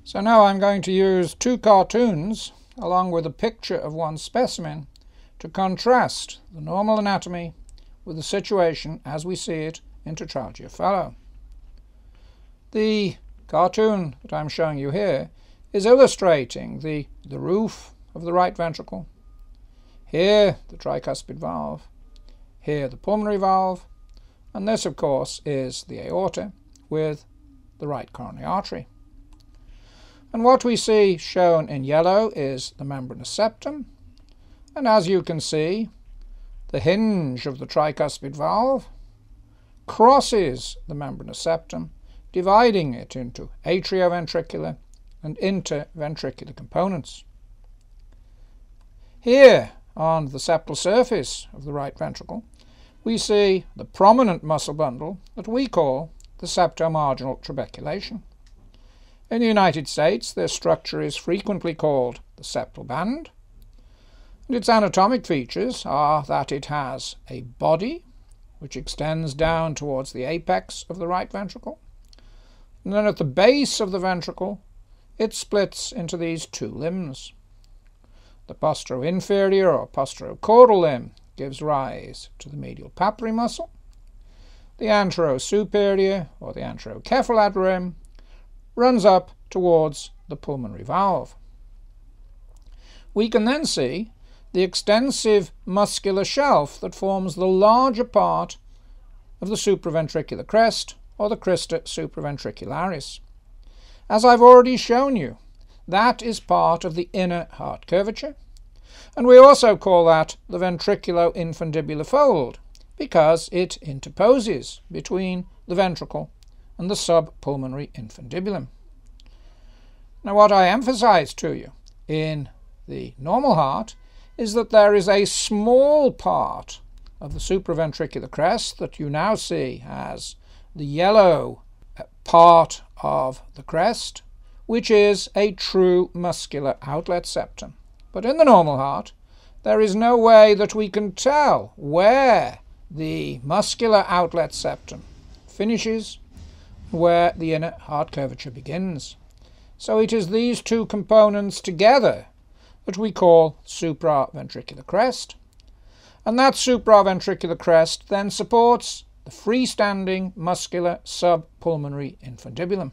So now I'm going to use two cartoons along with a picture of one specimen to contrast the normal anatomy with the situation as we see it in Tetralogy of Fallot. The cartoon that I'm showing you here is illustrating the roof of the right ventricle. Here the tricuspid valve, here the pulmonary valve, and this of course is the aorta with the right coronary artery. And what we see shown in yellow is the membranous septum, and as you can see, the hinge of the tricuspid valve crosses the membranous septum, dividing it into atrioventricular and interventricular components. Here on the septal surface of the right ventricle we see the prominent muscle bundle that we call the septomarginal trabeculation. In the United States, this structure is frequently called the septal band, and its anatomic features are that it has a body which extends down towards the apex of the right ventricle, and then at the base of the ventricle it splits into these two limbs. The posterior-inferior or posterior-caudal limb gives rise to the medial papillary muscle. The anterosuperior or the anterocephalad limb runs up towards the pulmonary valve. We can then see the extensive muscular shelf that forms the larger part of the supraventricular crest or the crista supraventricularis. As I've already shown you, that is part of the inner heart curvature, and we also call that the ventriculo-infundibular fold because it interposes between the ventricle and the subpulmonary infundibulum. Now what I emphasize to you in the normal heart is that there is a small part of the supraventricular crest that you now see as the yellow part of the crest, which is a true muscular outlet septum. But in the normal heart there is no way that we can tell where the muscular outlet septum finishes, where the inner heart curvature begins. So it is these two components together that we call supraventricular crest, and that supraventricular crest then supports the freestanding muscular subpulmonary infundibulum.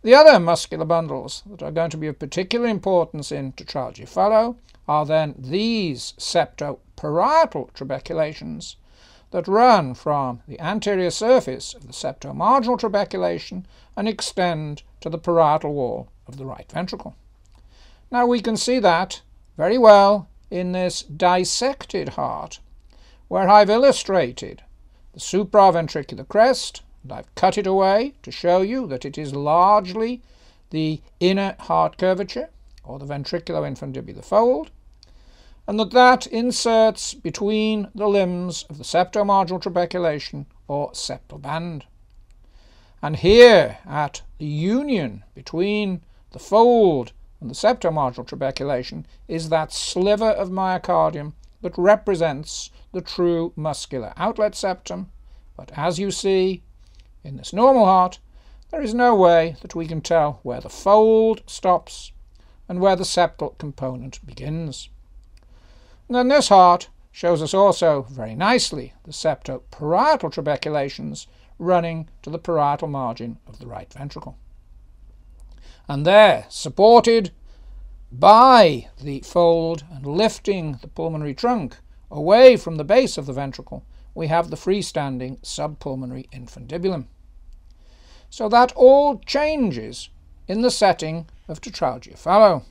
The other muscular bundles that are going to be of particular importance in Tetralogy of Fallot are then these septoparietal trabeculations that run from the anterior surface of the septomarginal trabeculation and extend to the parietal wall of the right ventricle. Now we can see that very well in this dissected heart, where I've illustrated the supraventricular crest, and I've cut it away to show you that it is largely the inner heart curvature, or the ventriculo-infundibular fold, and that inserts between the limbs of the septomarginal trabeculation or septal band. And here, at the union between the fold and the septomarginal trabeculation, is that sliver of myocardium that represents the true muscular outlet septum. But as you see, in this normal heart, there is no way that we can tell where the fold stops and where the septal component begins. And then this heart shows us also very nicely the septoparietal trabeculations running to the parietal margin of the right ventricle. And there, supported by the fold and lifting the pulmonary trunk away from the base of the ventricle, we have the freestanding subpulmonary infundibulum. So that all changes in the setting of Tetralogy of Fallot.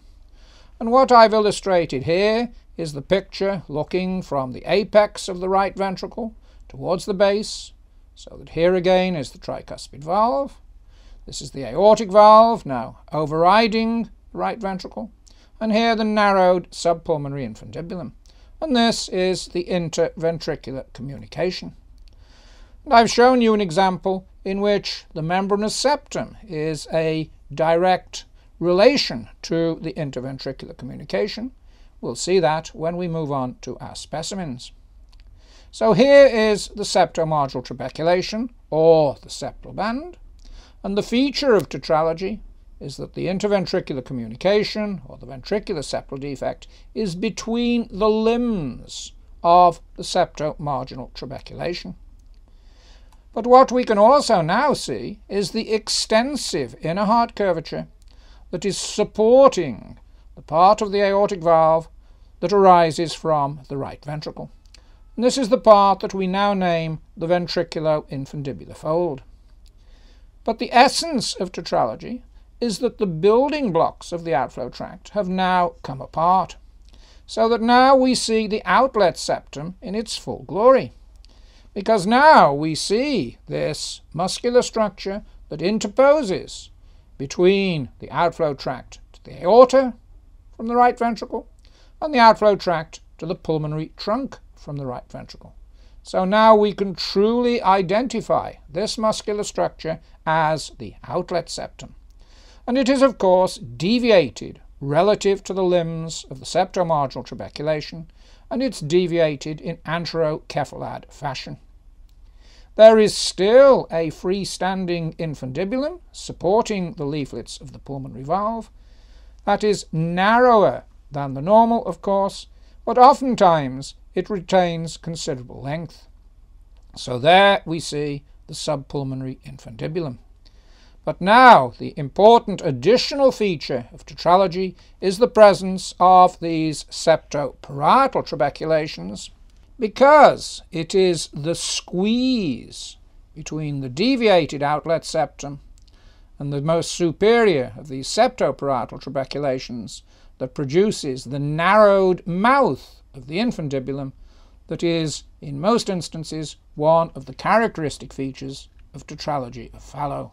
And what I've illustrated here is the picture looking from the apex of the right ventricle towards the base, so that here again is the tricuspid valve. This is the aortic valve now overriding the right ventricle, and here the narrowed subpulmonary infundibulum. And this is the interventricular communication. And I've shown you an example in which the membranous septum is a direct relation to the interventricular communication. We'll see that when we move on to our specimens. So here is the septomarginal trabeculation, or the septal band, and the feature of tetralogy is that the interventricular communication, or the ventricular septal defect, is between the limbs of the septomarginal trabeculation. But what we can also now see is the extensive inner heart curvature that is supporting the part of the aortic valve that arises from the right ventricle. And this is the part that we now name the ventriculo-infundibular fold. But the essence of tetralogy is that the building blocks of the outflow tract have now come apart, so that now we see the outlet septum in its full glory, because now we see this muscular structure that interposes between the outflow tract to the aorta from the right ventricle and the outflow tract to the pulmonary trunk from the right ventricle. So now we can truly identify this muscular structure as the outlet septum. And it is, of course, deviated relative to the limbs of the septomarginal trabeculation, and it's deviated in anterocephalad fashion. There is still a freestanding infundibulum supporting the leaflets of the pulmonary valve. That is narrower than the normal, of course, but oftentimes it retains considerable length. So there we see the subpulmonary infundibulum. But now the important additional feature of tetralogy is the presence of these septoparietal trabeculations, because it is the squeeze between the deviated outlet septum and the most superior of these septoparietal trabeculations that produces the narrowed mouth of the infundibulum that is, in most instances, one of the characteristic features of Tetralogy of Fallot.